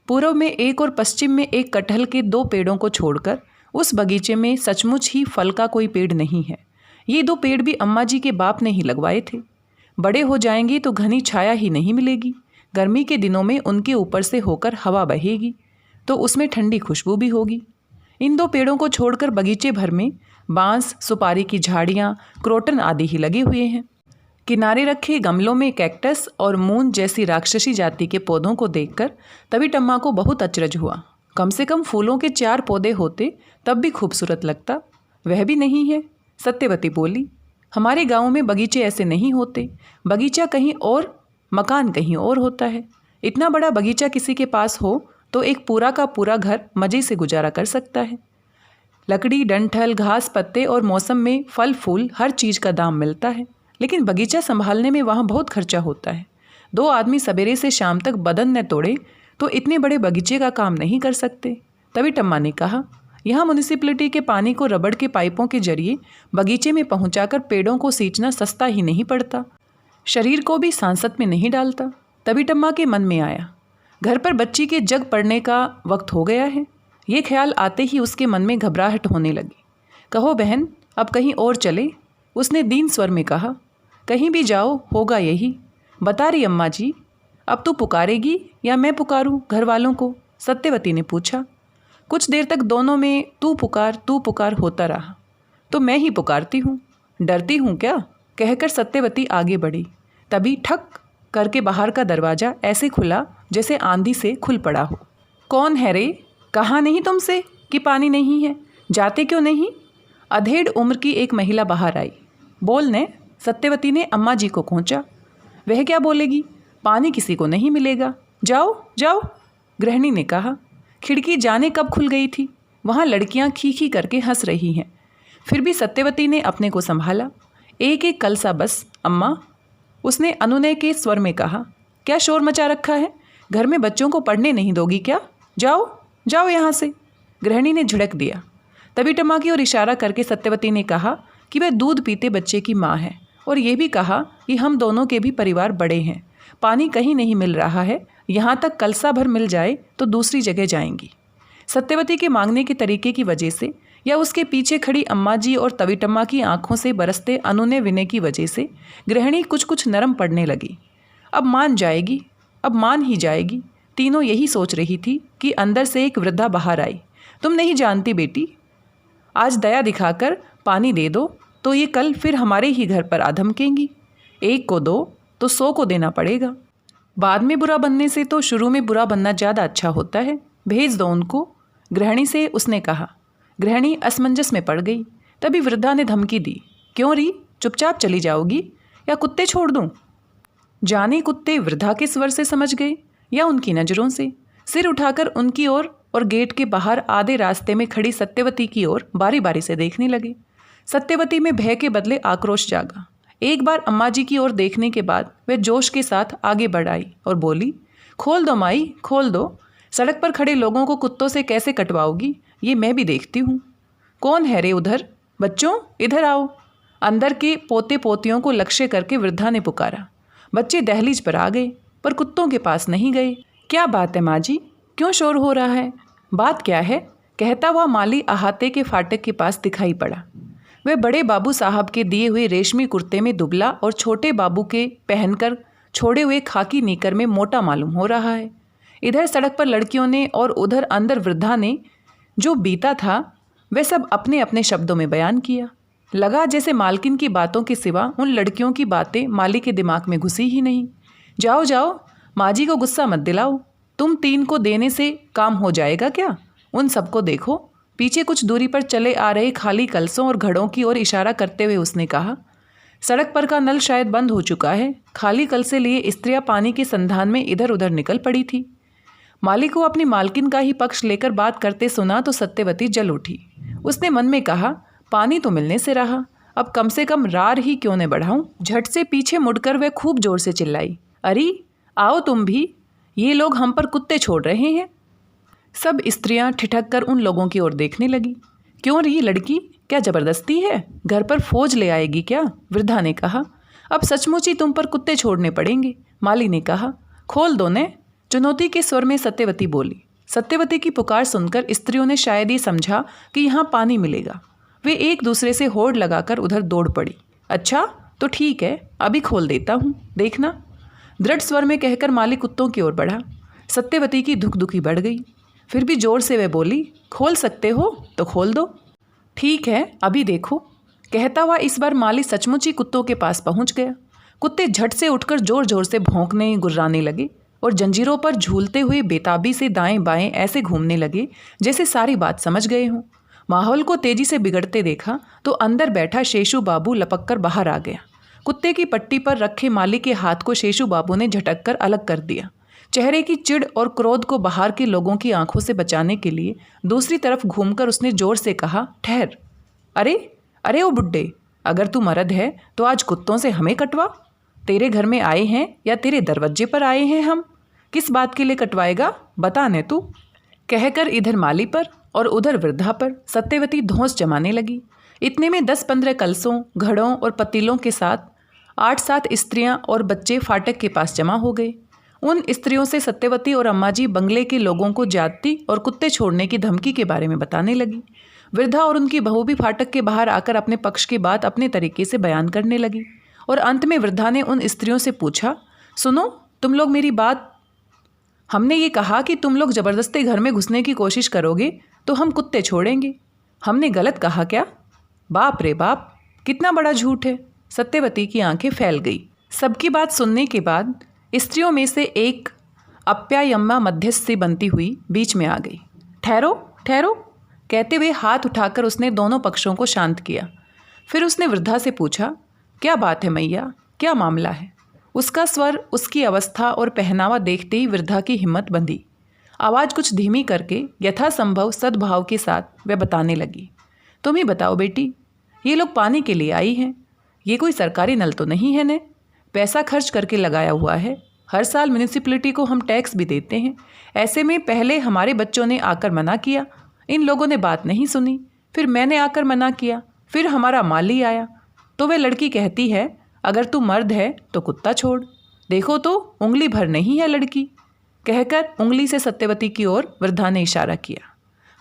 पूर्व में एक और पश्चिम में एक कटहल के 2 पेड़ों को छोड़कर उस बगीचे में सचमुच ही फल का कोई पेड़ नहीं है। ये 2 पेड़ भी अम्मा जी के बाप ने ही लगवाए थे। बड़े हो जाएंगे तो घनी छाया ही नहीं मिलेगी। गर्मी के दिनों में उनके ऊपर से होकर हवा बहेगी तो उसमें ठंडी खुशबू भी होगी। इन 2 पेड़ों को छोड़कर बगीचे भर में बांस, सुपारी की झाड़ियाँ, क्रोटन आदि ही लगे हुए हैं। किनारे रखे गमलों में कैक्टस और मून जैसी राक्षसी जाति के पौधों को देखकर तभी टम्मा को बहुत अचरज हुआ। कम से कम फूलों के 4 पौधे होते तब भी खूबसूरत लगता। वह भी नहीं है। सत्यवती बोली, हमारे गांव में बगीचे ऐसे नहीं होते। बगीचा कहीं और, मकान कहीं और होता है। इतना बड़ा बगीचा किसी के पास हो तो एक पूरा का पूरा घर मज़े से गुजारा कर सकता है। लकड़ी, डंठल, घास पत्ते और मौसम में फल फूल हर चीज़ का दाम मिलता है। लेकिन बगीचा संभालने में वहाँ बहुत खर्चा होता है। 2 आदमी सवेरे से शाम तक बदन न तोड़े तो इतने बड़े बगीचे का काम नहीं कर सकते। तभी टम्मा ने कहा, यहाँ म्यूनिसिपैलिटी के पानी को रबड़ के पाइपों के जरिए बगीचे में पहुँचाकर पेड़ों को सींचना सस्ता ही नहीं पड़ता, शरीर को भी सांसत में नहीं डालता। तभी टम्मा के मन में आया, घर पर बच्ची के जग पड़ने का वक्त हो गया है। ये ख्याल आते ही उसके मन में घबराहट होने लगी। कहो बहन, अब कहीं और चले, उसने दीन स्वर में कहा। कहीं भी जाओ, होगा यही। बता रही अम्मा जी, अब तू पुकारेगी या मैं पुकारूं घर वालों को? सत्यवती ने पूछा। कुछ देर तक दोनों में तू पुकार होता रहा। तो मैं ही पुकारती हूँ, डरती हूँ क्या? कहकर सत्यवती आगे बढ़ी। तभी ठक करके बाहर का दरवाज़ा ऐसे खुला जैसे आंधी से खुल पड़ा हो। कौन है रे? कहा नहीं तुमसे कि पानी नहीं है, जाते क्यों नहीं? अधेड़ उम्र की एक महिला बाहर आई। बोलने सत्यवती ने अम्मा जी को खोंचा। वह क्या बोलेगी? पानी किसी को नहीं मिलेगा, जाओ जाओ, गृहिणी ने कहा। खिड़की जाने कब खुल गई थी, वहाँ लड़कियाँ खी करके हंस रही हैं। फिर भी सत्यवती ने अपने को संभाला। एक एक कलसा बस अम्मा, उसने अनुनय के स्वर में कहा। क्या शोर मचा रखा है? घर में बच्चों को पढ़ने नहीं दोगी क्या? जाओ जाओ यहाँ से, गृहिणी ने झिड़क दिया। तभी टमा की ओर इशारा करके सत्यवती ने कहा कि वह दूध पीते बच्चे की माँ है, और ये भी कहा कि हम दोनों के भी परिवार बड़े हैं, पानी कहीं नहीं मिल रहा है, यहाँ तक कलसा भर मिल जाए तो दूसरी जगह जाएंगी। सत्यवती के मांगने के तरीके की वजह से या उसके पीछे खड़ी अम्मा जी और तवीटम्मा की आंखों से बरसते अनुनय विनय की वजह से गृहिणी कुछ नरम पड़ने लगी। अब मान जाएगी, अब मान ही जाएगी। तीनों यही सोच रही थी कि अंदर से एक वृद्धा बाहर आई। तुम नहीं जानती बेटी, आज दया दिखाकर पानी दे दो तो ये कल फिर हमारे ही घर पर आधमकेंगी। एक को दो तो 100 को देना पड़ेगा। बाद में बुरा बनने से तो शुरू में बुरा बनना ज़्यादा अच्छा होता है। भेज दो उनको, गृहिणी से उसने कहा। गृहिणी असमंजस में पड़ गई। तभी वृद्धा ने धमकी दी। क्यों री, चुपचाप चली जाओगी या कुत्ते छोड़ दूं? जाने कुत्ते वृद्धा के स्वर से समझ गए या उनकी नज़रों से। सिर उठाकर उनकी ओर और गेट के बाहर आधे रास्ते में खड़ी सत्यवती की ओर बारी बारी से देखने लगे। सत्यवती में भय के बदले आक्रोश जागा। एक बार अम्मा जी की ओर देखने के बाद वह जोश के साथ आगे बढ़ आई और बोली, खोल दो माई, खोल दो। सड़क पर खड़े लोगों को कुत्तों से कैसे कटवाओगी, ये मैं भी देखती हूँ। कौन है रे उधर? बच्चों इधर आओ। अंदर के पोते पोतियों को लक्ष्य करके वृद्धा ने पुकारा। बच्चे दहलीज पर आ गए पर कुत्तों के पास नहीं गए। क्या बात है माँ जी, क्यों शोर हो रहा है? बात क्या है? कहता हुआ माली अहाते के फाटक के पास दिखाई पड़ा। वह बड़े बाबू साहब के दिए हुए रेशमी कुर्ते में दुबला और छोटे बाबू के पहनकर छोड़े हुए खाकी नीकर में मोटा मालूम हो रहा है। इधर सड़क पर लड़कियों ने और उधर अंदर वृद्धा ने जो बीता था वह सब अपने अपने शब्दों में बयान किया। लगा जैसे मालकिन की बातों के सिवा उन लड़कियों की बातें माली के दिमाग में घुसी ही नहीं। जाओ जाओ, माँ जी को गुस्सा मत दिलाओ। तुम 3 को देने से काम हो जाएगा क्या? उन सबको देखो। पीछे कुछ दूरी पर चले आ रहे खाली कलसों और घड़ों की ओर इशारा करते हुए उसने कहा। सड़क पर का नल शायद बंद हो चुका है। खाली कल से लिए स्त्रियां पानी के संधान में इधर उधर निकल पड़ी थी। माली को अपनी मालकिन का ही पक्ष लेकर बात करते सुना तो सत्यवती जल उठी। उसने मन में कहा, पानी तो मिलने से रहा, अब कम से कम रार ही क्यों न बढ़ाऊं। झट से पीछे मुड़कर वह खूब जोर से चिल्लाई, अरे आओ तुम भी, ये लोग हम पर कुत्ते छोड़ रहे हैं। सब स्त्रियां ठिठक कर उन लोगों की ओर देखने लगी। क्यों रही लड़की, क्या ज़बरदस्ती है? घर पर फौज ले आएगी क्या? वृद्धा ने कहा। अब सचमुच ही तुम पर कुत्ते छोड़ने पड़ेंगे, माली ने कहा। खोल दो ने, चुनौती के स्वर में सत्यवती बोली। सत्यवती की पुकार सुनकर स्त्रियों ने शायद ही समझा कि यहाँ पानी मिलेगा। वे एक दूसरे से होड़ लगाकर उधर दौड़ पड़ी। अच्छा तो ठीक है, अभी खोल देता हूँ, देखना, दृढ़ स्वर में कहकर माली कुत्तों की ओर बढ़ा। सत्यवती की धुकधुकी बढ़ गई। फिर भी जोर से वह बोली, खोल सकते हो तो खोल दो। ठीक है, अभी देखो। कहता हुआ इस बार माली सचमुच ही कुत्तों के पास पहुंच गया। कुत्ते झट से उठकर जोर जोर से भौंकने गुर्राने लगे और जंजीरों पर झूलते हुए बेताबी से दाएं बाएं ऐसे घूमने लगे जैसे सारी बात समझ गए हों। माहौल को तेजी से बिगड़ते देखा तो अंदर बैठा शेषु बाबू लपक कर बाहर आ गया। कुत्ते की पट्टी पर रखे माली के हाथ को शेषु बाबू ने झटक कर अलग कर दिया। चेहरे की चिढ़ और क्रोध को बाहर के लोगों की आंखों से बचाने के लिए दूसरी तरफ घूमकर उसने जोर से कहा, ठहर। अरे अरे ओ बुड्ढे, अगर तू मर्द है तो आज कुत्तों से हमें कटवा। तेरे घर में आए हैं या तेरे दरवाजे पर आए हैं हम? किस बात के लिए कटवाएगा, बता ने तू। कहकर इधर माली पर और उधर वृद्धा पर सत्यवती धौंस जमाने लगी। इतने में 10-15 कलसों, घड़ों और पतीलों के साथ 8-7 स्त्रियां और बच्चे फाटक के पास जमा हो गए। उन स्त्रियों से सत्यवती और अम्मा जी बंगले के लोगों को जाति और कुत्ते छोड़ने की धमकी के बारे में बताने लगी। वृद्धा और उनकी बहू भी फाटक के बाहर आकर अपने पक्ष की बात अपने तरीके से बयान करने लगी और अंत में वृद्धा ने उन स्त्रियों से पूछा, सुनो, तुम लोग मेरी बात। हमने ये कहा कि तुम लोग ज़बरदस्ती घर में घुसने की कोशिश करोगे तो हम कुत्ते छोड़ेंगे। हमने गलत कहा क्या? बाप रे बाप, कितना बड़ा झूठ है। सत्यवती की आंखें फैल गई। सबकी बात सुनने के बाद स्त्रियों में से एक अप्यायम्मा मध्यस्थ सी बनती हुई बीच में आ गई। ठहरो ठहरो कहते हुए हाथ उठाकर उसने दोनों पक्षों को शांत किया। फिर उसने वृद्धा से पूछा, क्या बात है मैया, क्या मामला है? उसका स्वर, उसकी अवस्था और पहनावा देखते ही वृद्धा की हिम्मत बंधी। आवाज़ कुछ धीमी करके यथासंभव सद्भाव के साथ वह बताने लगी, तुम ही बताओ बेटी, ये लोग पानी के लिए आई हैं। ये कोई सरकारी नल तो नहीं है ने? पैसा खर्च करके लगाया हुआ है। हर साल म्यूनिसिपैलिटी को हम टैक्स भी देते हैं। ऐसे में पहले हमारे बच्चों ने आकर मना किया, इन लोगों ने बात नहीं सुनी। फिर मैंने आकर मना किया, फिर हमारा माली आया तो वह लड़की कहती है, अगर तू मर्द है तो कुत्ता छोड़। देखो तो उंगली भर नहीं है लड़की। कहकर उंगली से सत्यवती की ओर वृद्धा ने इशारा किया।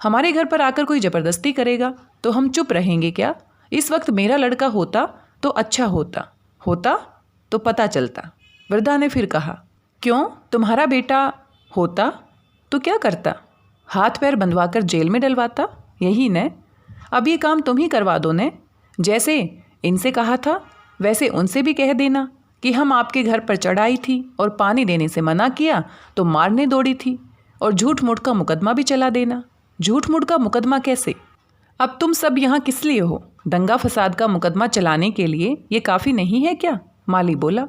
हमारे घर पर आकर कोई ज़बरदस्ती करेगा तो हम चुप रहेंगे क्या? इस वक्त मेरा लड़का होता तो अच्छा होता तो पता चलता। वृद्धा ने फिर कहा, क्यों, तुम्हारा बेटा होता तो क्या करता? हाथ पैर बंधवाकर जेल में डलवाता, यही न? अब ये काम तुम ही करवा दो ने। जैसे इनसे कहा था वैसे उनसे भी कह देना कि हम आपके घर पर चढ़ाई थी और पानी देने से मना किया तो मारने दौड़ी थी, और झूठ मूठ का मुकदमा भी चला देना। झूठ मूठ का मुकदमा कैसे? अब तुम सब यहाँ किस लिए हो? दंगा फसाद का मुकदमा चलाने के लिए ये काफ़ी नहीं है क्या? माली बोला।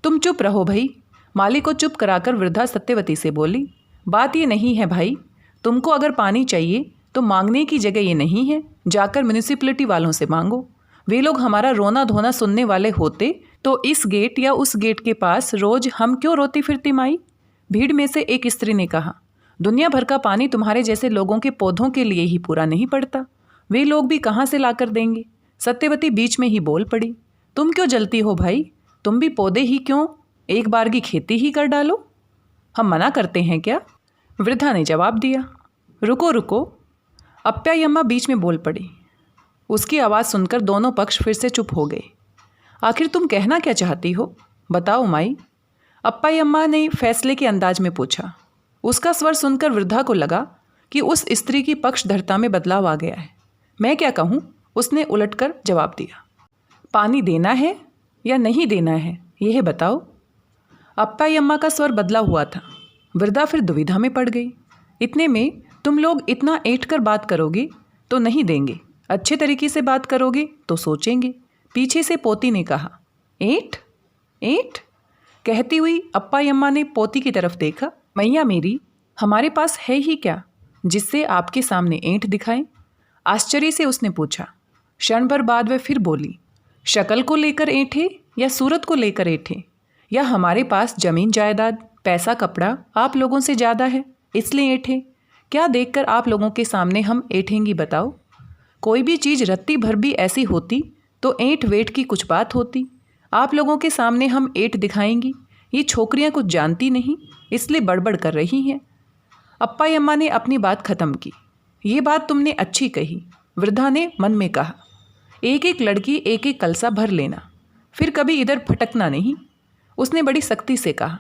तुम चुप रहो भाई। माली को चुप कराकर वृद्धा सत्यवती से बोली, बात ये नहीं है भाई, तुमको अगर पानी चाहिए तो मांगने की जगह ये नहीं है, जाकर म्यूनिसिपैलिटी वालों से मांगो। वे लोग हमारा रोना धोना सुनने वाले होते तो इस गेट या उस गेट के पास रोज हम क्यों रोती फिरती माई? भीड़ में से एक स्त्री ने कहा, दुनिया भर का पानी तुम्हारे जैसे लोगों के पौधों के लिए ही पूरा नहीं पड़ता, वे लोग भी कहाँ से लाकर देंगे? सत्यवती बीच में ही बोल पड़ी, तुम क्यों जलती हो भाई? तुम भी पौधे ही क्यों, एक बार की खेती ही कर डालो। हम मना करते हैं क्या? वृद्धा ने जवाब दिया। रुको रुको, अप्यायम्मा बीच में बोल पड़ी। उसकी आवाज़ सुनकर दोनों पक्ष फिर से चुप हो गए। आखिर तुम कहना क्या चाहती हो, बताओ माई? अप्पायम्मा ने फैसले के अंदाज में पूछा। उसका स्वर सुनकर वृद्धा को लगा कि उस स्त्री की पक्षधरता में बदलाव आ गया है। मैं क्या कहूँ, उसने उलटकर जवाब दिया। पानी देना है या नहीं देना है, यह बताओ। अप्पायम्मा का स्वर बदला हुआ था। वृद्धा फिर दुविधा में पड़ गई। इतने में तुम लोग इतना ऐंठ कर बात करोगे तो नहीं देंगे, अच्छे तरीके से बात करोगे तो सोचेंगे। पीछे से पोती ने कहा, ऐंठ ऐंठ? कहती हुई अप्पायम्मा ने पोती की तरफ देखा। मैया मेरी, हमारे पास है ही क्या जिससे आपके सामने ऐंठ दिखाएं? आश्चर्य से उसने पूछा। क्षण भर बाद वह फिर बोली, शक्ल को लेकर ऐंठे या सूरत को लेकर ऐंठे? या हमारे पास जमीन जायदाद पैसा कपड़ा आप लोगों से ज़्यादा है इसलिए ऐंठे? क्या देखकर आप लोगों के सामने हम ऐंठेंगी बताओ? कोई भी चीज़ रत्ती भर भी ऐसी होती तो ऐंठ वेठ की कुछ बात होती। आप लोगों के सामने हम ऐंठ दिखाएंगी? ये छोकरियां कुछ जानती नहीं इसलिए बड़बड़ कर रही हैं। अप्पायम्मा ने अपनी बात खत्म की। ये बात तुमने अच्छी कही, वृद्धा ने मन में कहा। एक एक लड़की एक एक कलसा भर लेना, फिर कभी इधर भटकना नहीं, उसने बड़ी सख्ती से कहा।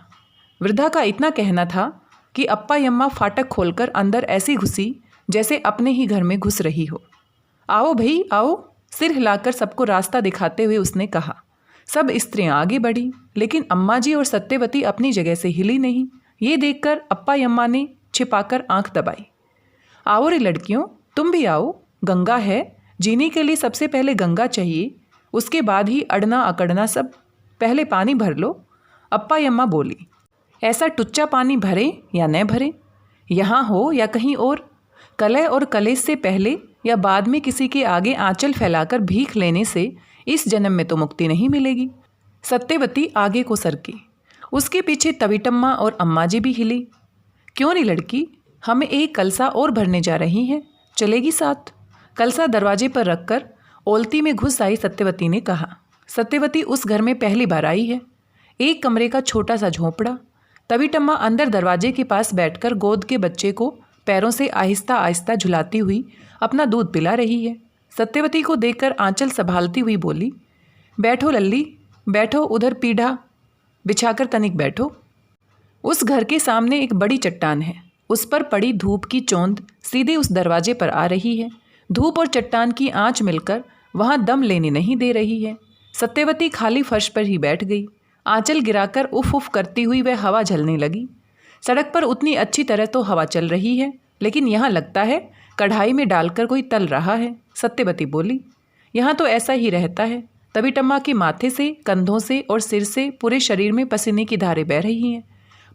वृद्धा का इतना कहना था कि अप्पायम्मा फाटक खोलकर अंदर ऐसी घुसी जैसे अपने ही घर में घुस रही हो। आओ भाई आओ, सिर हिलाकर सबको रास्ता दिखाते हुए उसने कहा। सब स्त्रियां आगे बढ़ी, लेकिन अम्मा जी और सत्यवती अपनी जगह से हिली नहीं। ये देखकर अप्पायम्मा ने छिपाकर आंख दबाई। आओ रे लड़कियों, तुम भी आओ, गंगा है, जीने के लिए सबसे पहले गंगा चाहिए, उसके बाद ही अड़ना अकड़ना सब। पहले पानी भर लो। अप्पायम्मा बोली। ऐसा टुच्चा पानी भरे या न भरे, यहाँ हो या कहीं और, कलह और कलेश से पहले या बाद में किसी के आगे आंचल फैलाकर भीख लेने से इस जन्म में तो मुक्ति नहीं मिलेगी। सत्यवती आगे को सरकी, उसके पीछे तविटम्मा और अम्मा जी भी हिली। क्यों नहीं लड़की, हम एक कलसा और भरने जा रही हैं, चलेगी साथ? कलसा दरवाजे पर रखकर ओलती में घुस आई सत्यवती ने कहा। सत्यवती उस घर में पहली बार आई है। एक कमरे का छोटा सा झोंपड़ा। तविटम्मा अंदर दरवाजे के पास बैठकर गोद के बच्चे को पैरों से आहिस्ता आहिस्ता झुलाती हुई अपना दूध पिला रही है। सत्यवती को देखकर आंचल संभालती हुई बोली, बैठो लल्ली बैठो, उधर पीढ़ा। बिछाकर तनिक बैठो। उस घर के सामने एक बड़ी चट्टान है। उस पर पड़ी धूप की चोंद सीधे उस दरवाजे पर आ रही है। धूप और चट्टान की आंच मिलकर वहां दम लेने नहीं दे रही है। सत्यवती खाली फर्श पर ही बैठ गई। आंचल गिराकर उफ उफ करती हुई वह हवा झलने लगी। सड़क पर उतनी अच्छी तरह तो हवा चल रही है, लेकिन यहाँ लगता है कढ़ाई में डालकर कोई तल रहा है। सत्यवती बोली, यहाँ तो ऐसा ही रहता है। तभी टम्मा के माथे से, कंधों से और सिर से पूरे शरीर में पसीने की धारें बह रही हैं।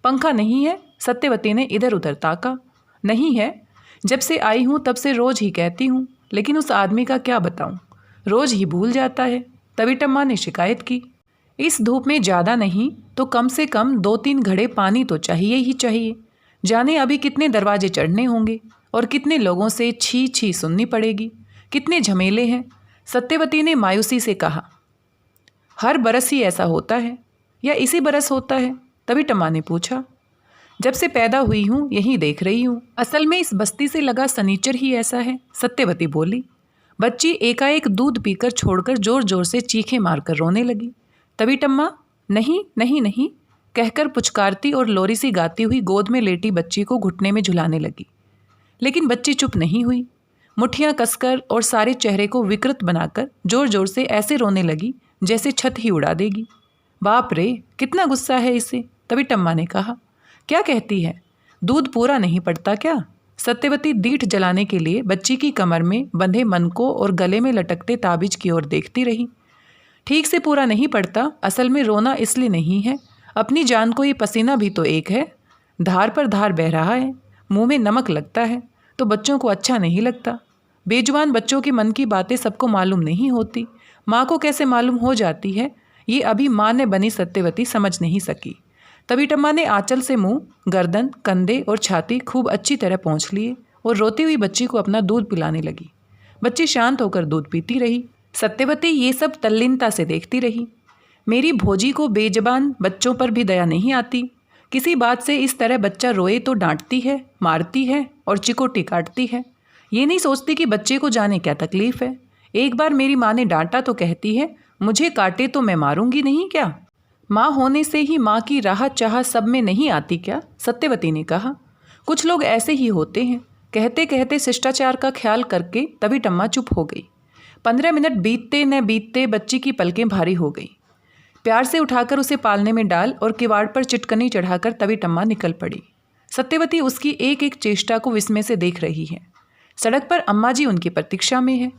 पंखा नहीं है? सत्यवती ने इधर उधर ताका। नहीं है, जब से आई हूँ तब से रोज ही कहती हूँ, लेकिन उस आदमी का क्या बताऊँ, रोज ही भूल जाता है। तभी टम्मा ने शिकायत की, इस धूप में ज़्यादा नहीं तो कम से कम 2-3 घड़े पानी तो चाहिए ही चाहिए। जाने अभी कितने दरवाजे चढ़ने होंगे और कितने लोगों से छी छी सुननी पड़ेगी, कितने झमेले हैं। सत्यवती ने मायूसी से कहा, हर बरस ही ऐसा होता है या इसी बरस होता है? तभी टम्मा ने पूछा, जब से पैदा हुई हूँ यही देख रही हूँ। असल में इस बस्ती से लगा सनीचर ही ऐसा है। सत्यवती बोली। बच्ची एकाएक दूध पीकर छोड़कर जोर जोर से चीखें मारकर रोने लगी। तभी टम्मा नहीं नहीं नहीं कहकर पुचकारती और लोरी सी गाती हुई गोद में लेटी बच्ची को घुटने में झुलाने लगी। लेकिन बच्ची चुप नहीं हुई। मुट्ठियाँ कसकर और सारे चेहरे को विकृत बनाकर जोर जोर से ऐसे रोने लगी जैसे छत ही उड़ा देगी। बाप रे, कितना गुस्सा है इसे। तभी टम्मा ने कहा, क्या कहती है, दूध पूरा नहीं पड़ता क्या? सत्यवती दीठ जलाने के लिए बच्ची की कमर में बंधे मनकों और गले में लटकते ताबीज की ओर देखती रही। ठीक से पूरा नहीं पड़ता, असल में रोना इसलिए नहीं है, अपनी जान को ये पसीना भी तो एक है। धार पर धार बह रहा है, मुंह में नमक लगता है तो बच्चों को अच्छा नहीं लगता। बेजुबान बच्चों के मन की बातें सबको मालूम नहीं होती, माँ को कैसे मालूम हो जाती है, ये अभी माँ ने बनी सत्यवती समझ नहीं सकी। तभी टम्मा ने आंचल से मुंह, गर्दन, कंधे और छाती खूब अच्छी तरह पोंछ लिए और रोती हुई बच्ची को अपना दूध पिलाने लगी। बच्ची शांत होकर दूध पीती रही। सत्यवती ये सब तल्लीनता से देखती रही। मेरी भोजी को बेजबान बच्चों पर भी दया नहीं आती। किसी बात से इस तरह बच्चा रोए तो डांटती है, मारती है और चिकोटी काटती है। ये नहीं सोचती कि बच्चे को जाने क्या तकलीफ है। एक बार मेरी माँ ने डांटा तो कहती है, मुझे काटे तो मैं मारूंगी नहीं क्या? माँ होने से ही माँ की राह चाह सब में नहीं आती क्या? सत्यवती ने कहा। कुछ लोग ऐसे ही होते हैं। कहते कहते शिष्टाचार का ख्याल करके तभी टम्मा चुप हो गई। 15 मिनट बीतते न बीतते बच्ची की पलकें भारी हो गई। प्यार से उठाकर उसे पालने में डाल और किवाड़ पर चिटकनी चढ़ाकर तभी टम्मा निकल पड़ी। सत्यवती उसकी एक एक चेष्टा को विस्मय से देख रही है। सड़क पर अम्मा जी उनकी प्रतीक्षा में है।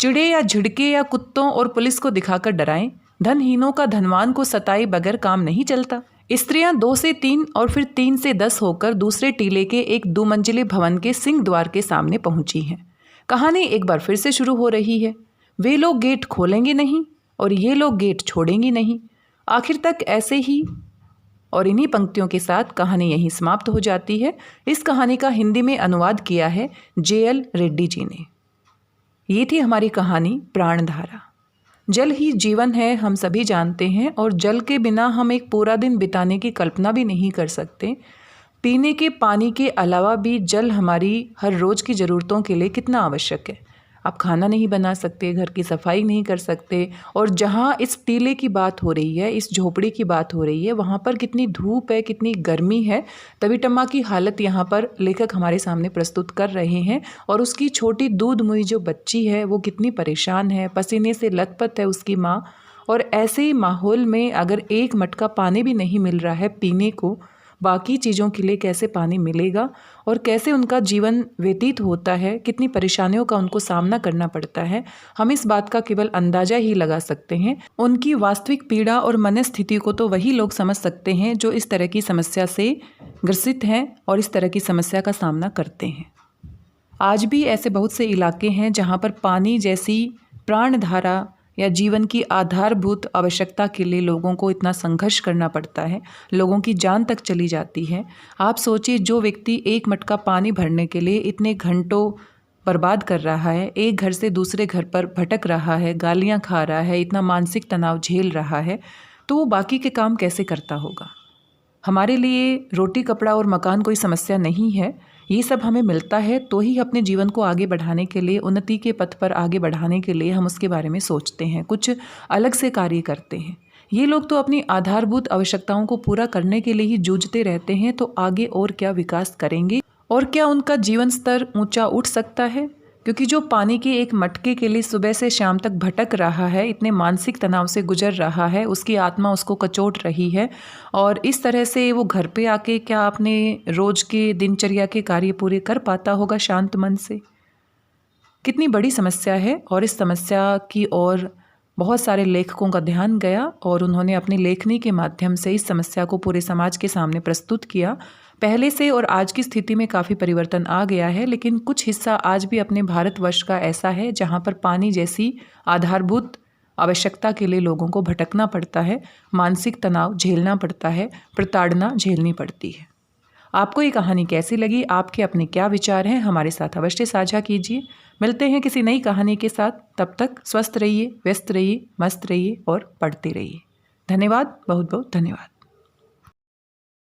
चिड़े या झिड़के या कुत्तों और पुलिस को दिखाकर डराएं, धनहीनों का धनवान को सताए बगैर काम नहीं चलता। स्त्रियां 2 से 3 और फिर 3 से 10 होकर दूसरे टीले के एक 2 मंजिले भवन के सिंह द्वार के सामने पहुंची हैं। कहानी एक बार फिर से शुरू हो रही है। वे लोग गेट खोलेंगे नहीं और ये लोग गेट छोड़ेंगी नहीं। आखिर तक ऐसे ही। और इन्हीं पंक्तियों के साथ कहानी यहीं समाप्त हो जाती है। इस कहानी का हिंदी में अनुवाद किया है JL रेड्डी जी ने। ये थी हमारी कहानी प्राणधारा। जल ही जीवन है, हम सभी जानते हैं, और जल के बिना हम एक पूरा दिन बिताने की कल्पना भी नहीं कर सकते। पीने के पानी के अलावा भी जल हमारी हर रोज़ की ज़रूरतों के लिए कितना आवश्यक है। आप खाना नहीं बना सकते, घर की सफाई नहीं कर सकते, और जहाँ इस टीले की बात हो रही है, इस झोपड़ी की बात हो रही है, वहाँ पर कितनी धूप है, कितनी गर्मी है। तभी टम्मा की हालत यहाँ पर लेखक हमारे सामने प्रस्तुत कर रहे हैं। और उसकी छोटी दूध मुई जो बच्ची है वो कितनी परेशान है, पसीने से लथपथ है उसकी माँ। और ऐसे ही माहौल में अगर एक मटका पानी भी नहीं मिल रहा है पीने को, बाकी चीज़ों के लिए कैसे पानी मिलेगा और कैसे उनका जीवन व्यतीत होता है, कितनी परेशानियों का उनको सामना करना पड़ता है, हम इस बात का केवल अंदाज़ा ही लगा सकते हैं। उनकी वास्तविक पीड़ा और मनस्थिति को तो वही लोग समझ सकते हैं जो इस तरह की समस्या से ग्रसित हैं और इस तरह की समस्या का सामना करते हैं। आज भी ऐसे बहुत से इलाके हैं जहाँ पर पानी जैसी प्राणधारा या जीवन की आधारभूत आवश्यकता के लिए लोगों को इतना संघर्ष करना पड़ता है, लोगों की जान तक चली जाती है। आप सोचिए, जो व्यक्ति एक मटका पानी भरने के लिए इतने घंटों बर्बाद कर रहा है, एक घर से दूसरे घर पर भटक रहा है, गालियां खा रहा है, इतना मानसिक तनाव झेल रहा है, तो वो बाकी के काम कैसे करता होगा। हमारे लिए रोटी कपड़ा और मकान कोई समस्या नहीं है, ये सब हमें मिलता है तो ही अपने जीवन को आगे बढ़ाने के लिए, उन्नति के पथ पर आगे बढ़ाने के लिए हम उसके बारे में सोचते हैं, कुछ अलग से कार्य करते हैं। ये लोग तो अपनी आधारभूत आवश्यकताओं को पूरा करने के लिए ही जूझते रहते हैं, तो आगे और क्या विकास करेंगे और क्या उनका जीवन स्तर ऊंचा उठ सकता है? क्योंकि जो पानी के एक मटके के लिए सुबह से शाम तक भटक रहा है, इतने मानसिक तनाव से गुजर रहा है, उसकी आत्मा उसको कचोट रही है, और इस तरह से वो घर पे आके क्या अपने रोज के दिनचर्या के कार्य पूरे कर पाता होगा शांत मन से? कितनी बड़ी समस्या है। और इस समस्या की ओर बहुत सारे लेखकों का ध्यान गया और उन्होंने अपनी लेखनी के माध्यम से इस समस्या को पूरे समाज के सामने प्रस्तुत किया। पहले से और आज की स्थिति में काफ़ी परिवर्तन आ गया है, लेकिन कुछ हिस्सा आज भी अपने भारतवर्ष का ऐसा है जहाँ पर पानी जैसी आधारभूत आवश्यकता के लिए लोगों को भटकना पड़ता है, मानसिक तनाव झेलना पड़ता है, प्रताड़ना झेलनी पड़ती है। आपको ये कहानी कैसी लगी? आपके अपने क्या विचार हैं? हमारे साथ अवश्य साझा कीजिए। मिलते हैं किसी नई कहानी के साथ। तब तक स्वस्थ रहिए, व्यस्त रहिए, मस्त रहिए और पढ़ते रहिए। धन्यवाद, बहुत बहुत धन्यवाद।